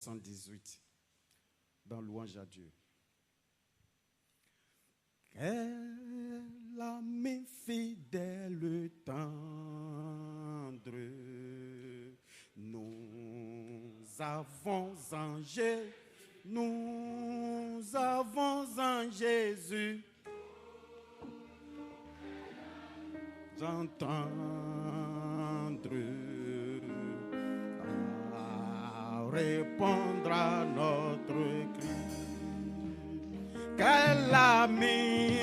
118 dans Louange à Dieu. Quelle âme fidèle tendre, nous avons en Jésus, entendre répondre à notre cri. Quelle amie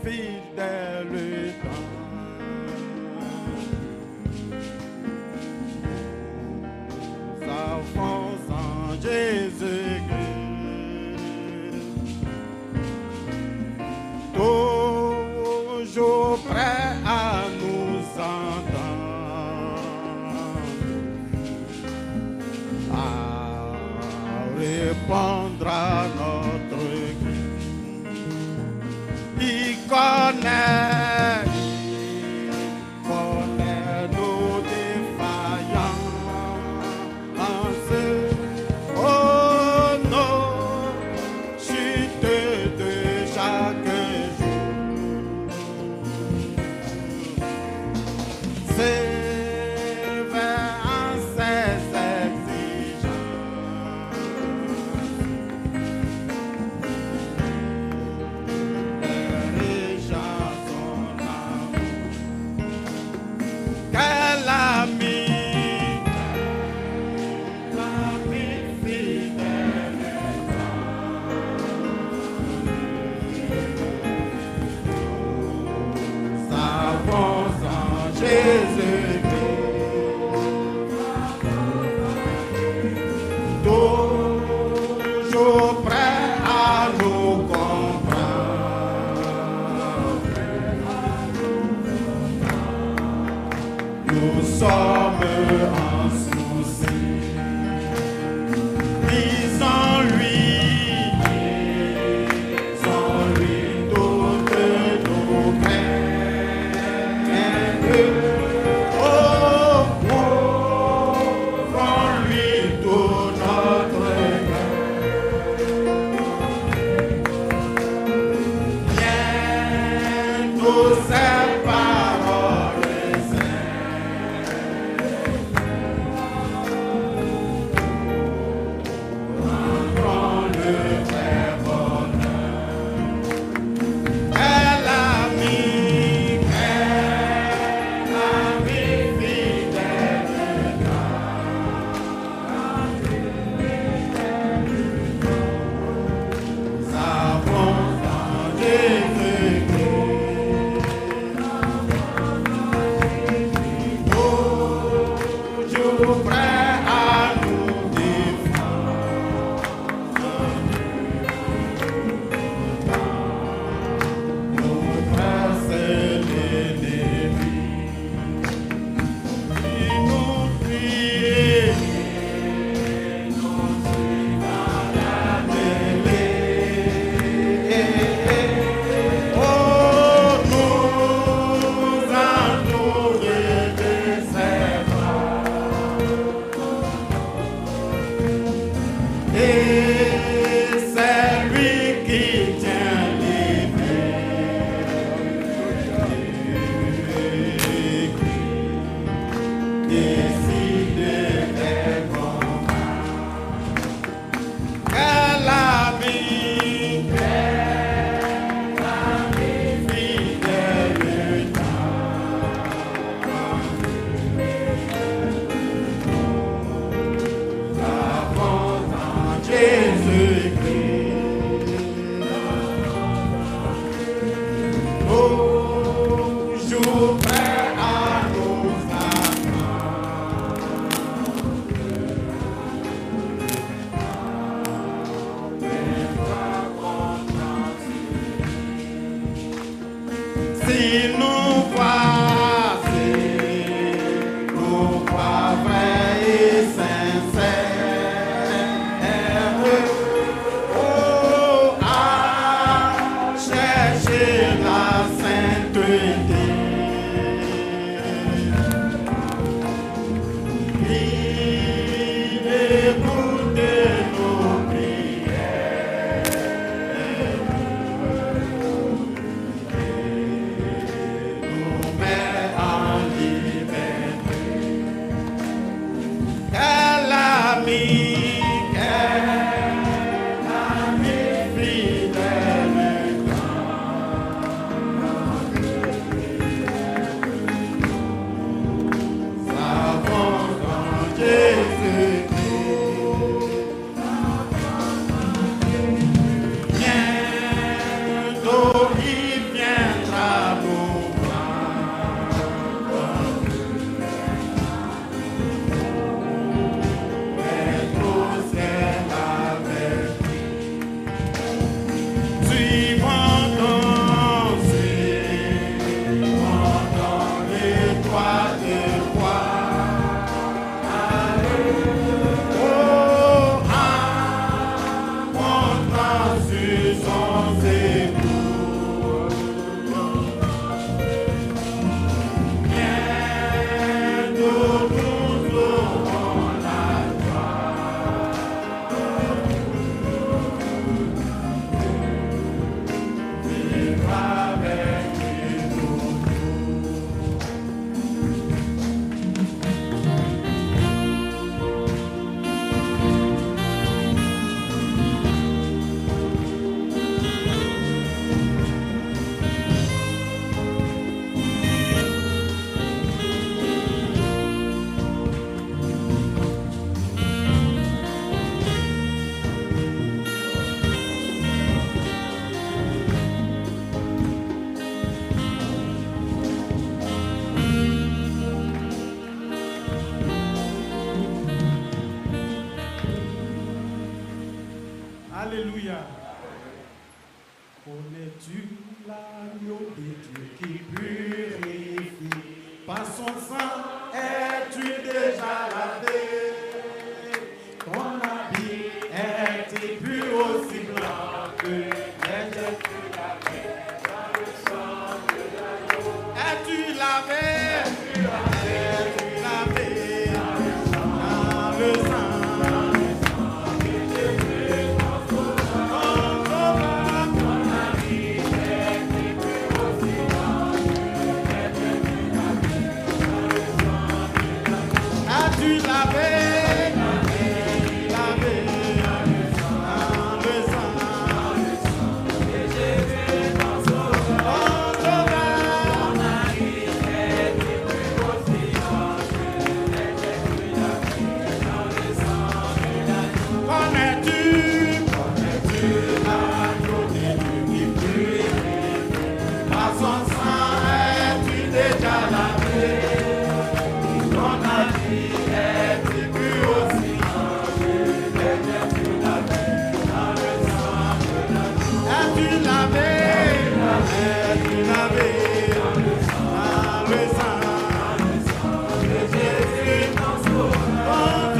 fidèle nous avons en Jésus-Christ, toujours prêt à nous entendre, répondre à notre cri. Il connaît nos défaillances, oh nos chutes de chaque jour. Sévère en ses exigences, quel ami fidèle, nous avons en Jésus-Christ, toujours prêt à nous comprendre. Nous sommes en souci, disons-lui toutes nos craintes. Oh, offrons-lui tout notre cœur. Bientôt ces paroles Alléluia. Connais-tu l'agneau de Dieu qui purifie? Par son sang es-tu déjà lavé? Ton habit est-il plus aussi blanc que neige? Es-tu lavé? Es-tu lavé dans le sang? Tu l'avais, lavé dans le sang de Jésus dans son sauveur. Connais-tu l'agneau de Dieu qui purifie? Par son sang es-tu déjà lavé? Ton habit est-il plus aussi es-tu lavé dans le sang de l'agneau? Es-tu lavé? Es-tu lavé dans le sang de Jésus ton sauveur?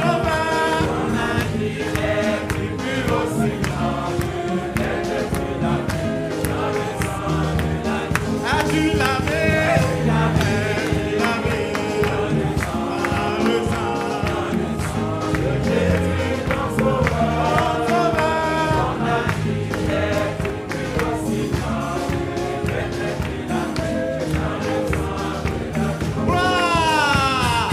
Ton habit est-il plus aussi es-tu lavé dans le sang de l'agneau? Es-tu lavé? Es-tu lavé dans le sang de Jésus ton sauveur? Ton habit est-il plus aussi es-tu lavé dans le sang de l'agneau? Gloire!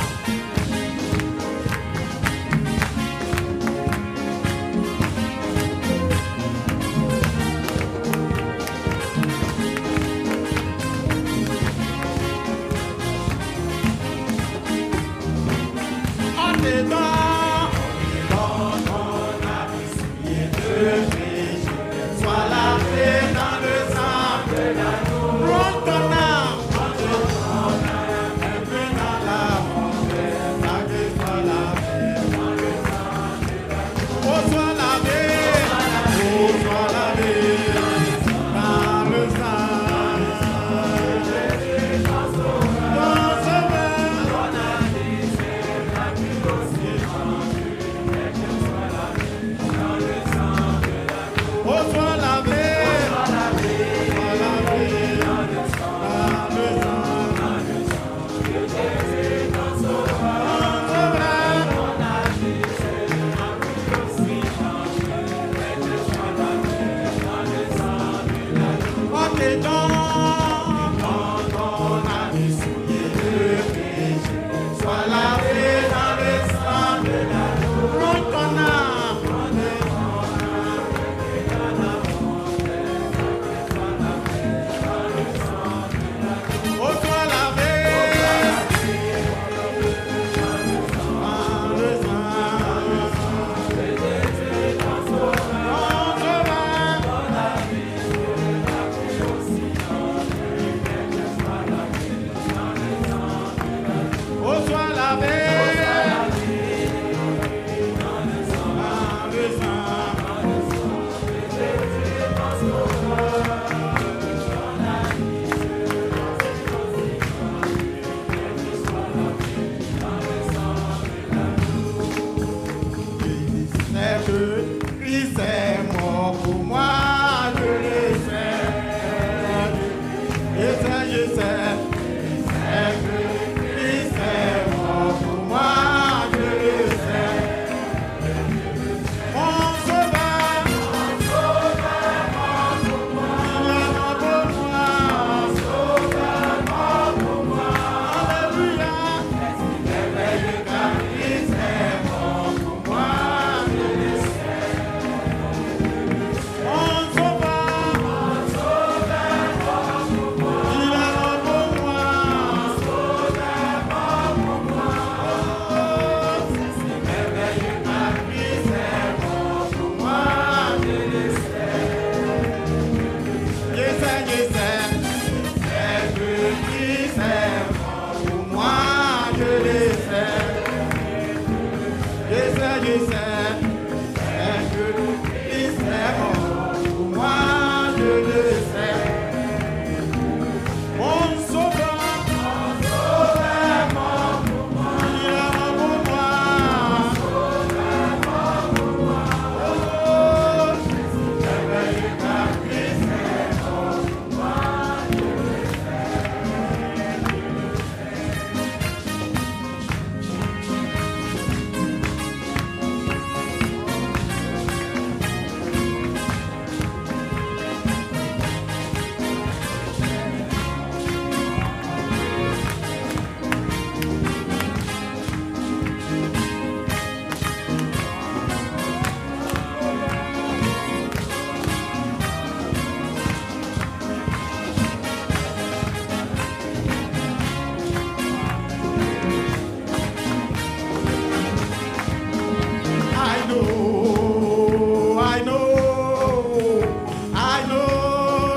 On te donne ton habit souillé de péché. Sois lavé dans le sang de l'agneau. Prends ton âme, un peu dans la montagne, lavé, sois lavé dans le sang de l'agneau. Oh, sois lavé dans le sang de Jésus, ton sauveur. Oh, sois lavé dans le sang de Jésus, ton sauveur. Ton habit sera plus aussi changé, et que sois lavé dans le sang de l'agneau. Oh, tes dons, ton habit souillé de péché, sois lavé dans le sang de l'agneau. Prends ton âme. Oh, sois lavé dans le sang de Jésus, ton sauveur. Ton habit sera plus aussi changé, et que sois lavé dans le sang de l'agneau. Oh, sois lavé dans le sang de Jésus, ton sauveur. Christ est mort pour moi, je le sais. Je sais que Christ est mort pour moi, je le sais. Mon sauveur, mort pour moi. Il est mort pour moi, mon sauveur, mort pour moi. Alléluia. Merveilleux car Christ est mort pour moi, je le sais. Mon sauveur, mort pour moi. Il est mort pour moi, mon sauveur, mort pour moi. Oh, c'est merveilleux car Christ est mort pour moi, je le sais. Je sais que Christ est mort pour moi, je le sais. Je sais que Christ est mort.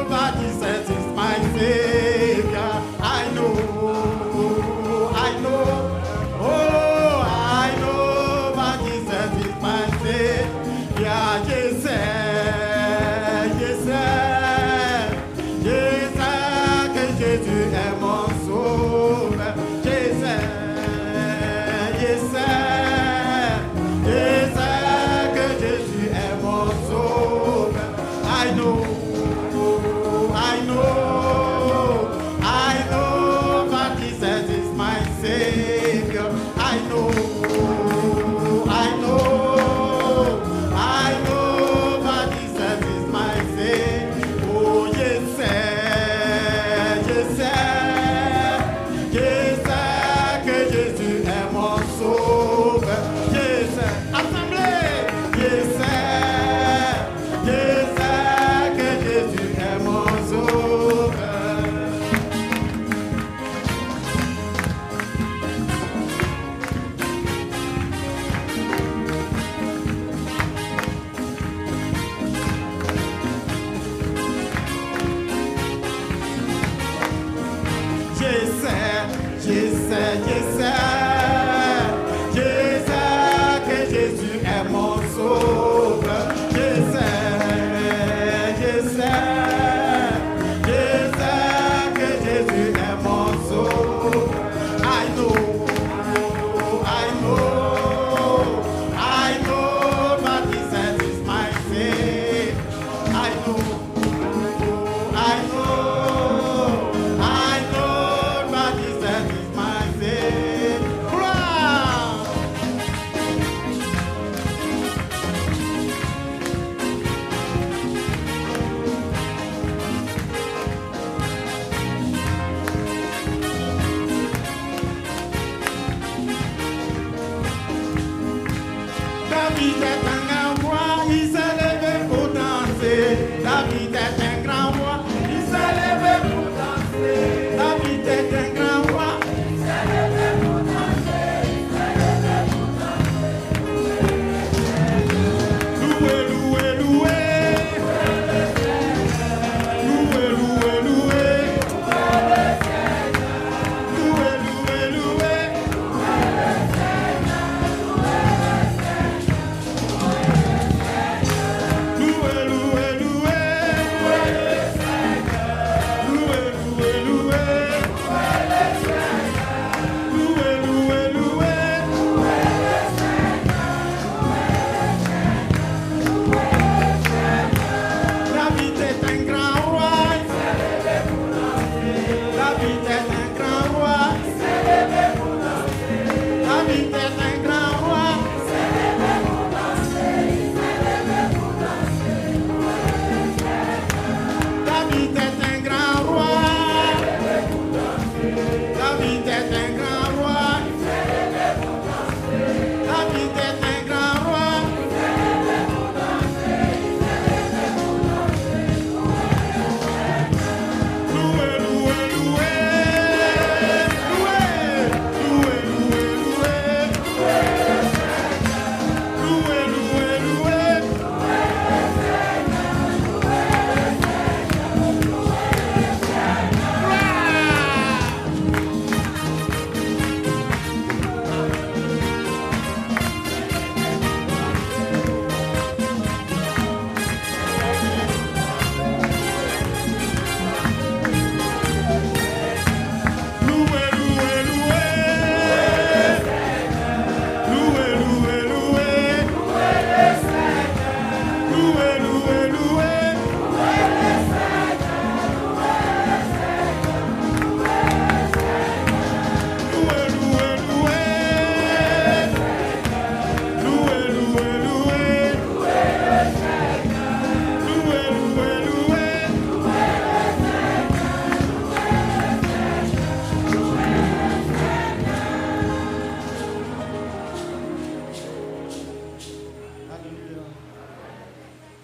that Jesus is my Savior. I know that Jesus is my Savior. Que Jésus est mon sauveur. Que Jésus est mon sauveur. I know that Jesus is my Savior. I know that Jesus is my Savior. Oh, que Jésus est mon sauveur. Assemblée, que Jésus est mon sauveur. Je sais que Jésus est mon sauveur. Je sais que Jésus est mon sauveur. I know that Jesus is my Savior. I know that Jesus is my Savior. David est un grand roi, il s'est levé pour danser. David est un grand roi, il s'est levé pour danser. David est un grand roi, il s'est levé pour danser. Loué. David est un grand roi, David est un grand roi, David est un grand roi. David est un grand roi. David est un grand roi. David est un grand roi. Loué.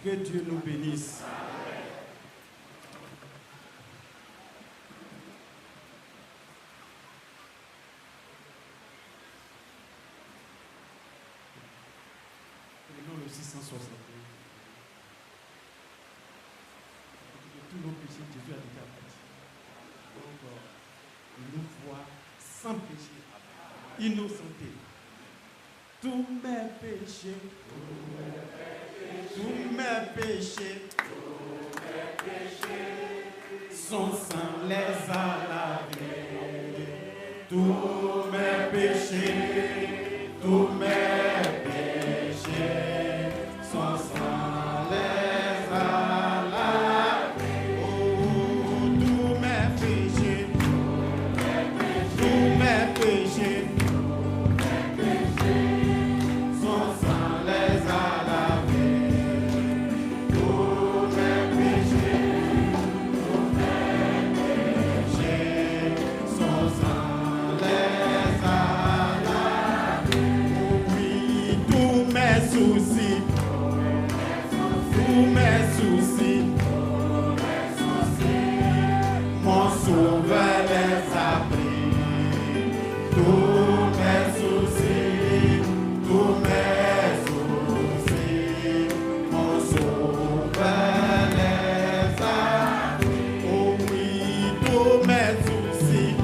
Que Dieu nous bénisse. 660. Tous nos péchés, Jésus a déjà pris. Donc, il nous voit sans péché, innocenté. Tous mes péchés, son sang les a lavés. Tous mes péchés, son sang les a lavés. Oh, tous mes péchés, son sang les a lavés. Tous mes péchés, son sang les a lavés. Oui, tous mes soucis, mon sauveur les a pris. Tous mes soucis, mon sauveur les a pris. Oh oui, tous mes soucis,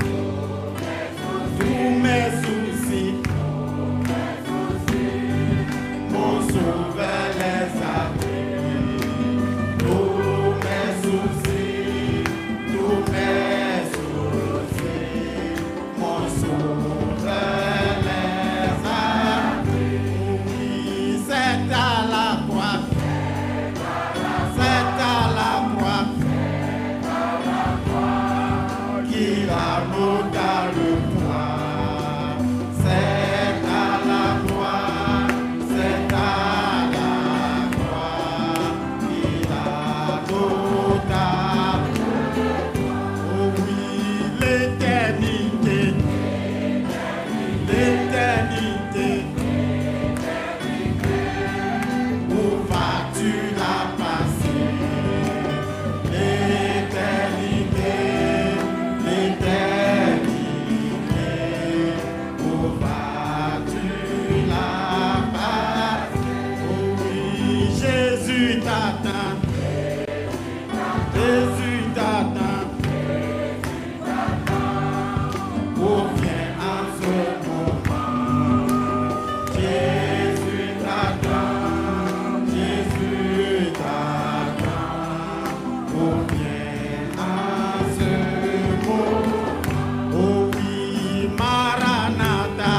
mon sauveur les a pris. Tous mes soucis, mon sauveur les a pris. Oui, c'est à la croix, qu'il a nous dans le poids. C'est à la croix, qu'il a nous dans le poids. Oh oui, l'éternité, où vas-tu la passer? L'éternité, où vas-tu la passer? Oh oui, Jésus t'attend. Oh, viens en ce moment. Jésus t'attend. Oh, viens en ce moment. Oh oui, Maranatha,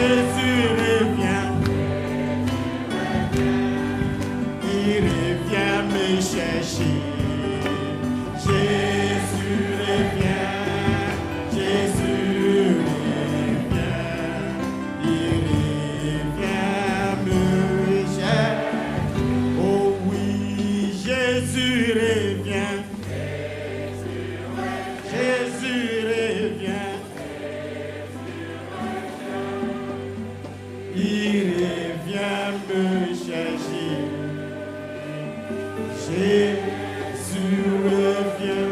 Jésus revient, il revient me chercher. Jésus revient, il revient me chercher. Oh oui, Jésus revient, il revient me chercher. Jésus revient,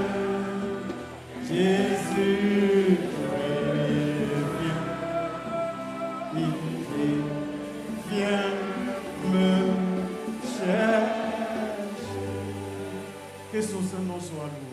il revient me chercher. Que son Saint-Nom soit loué.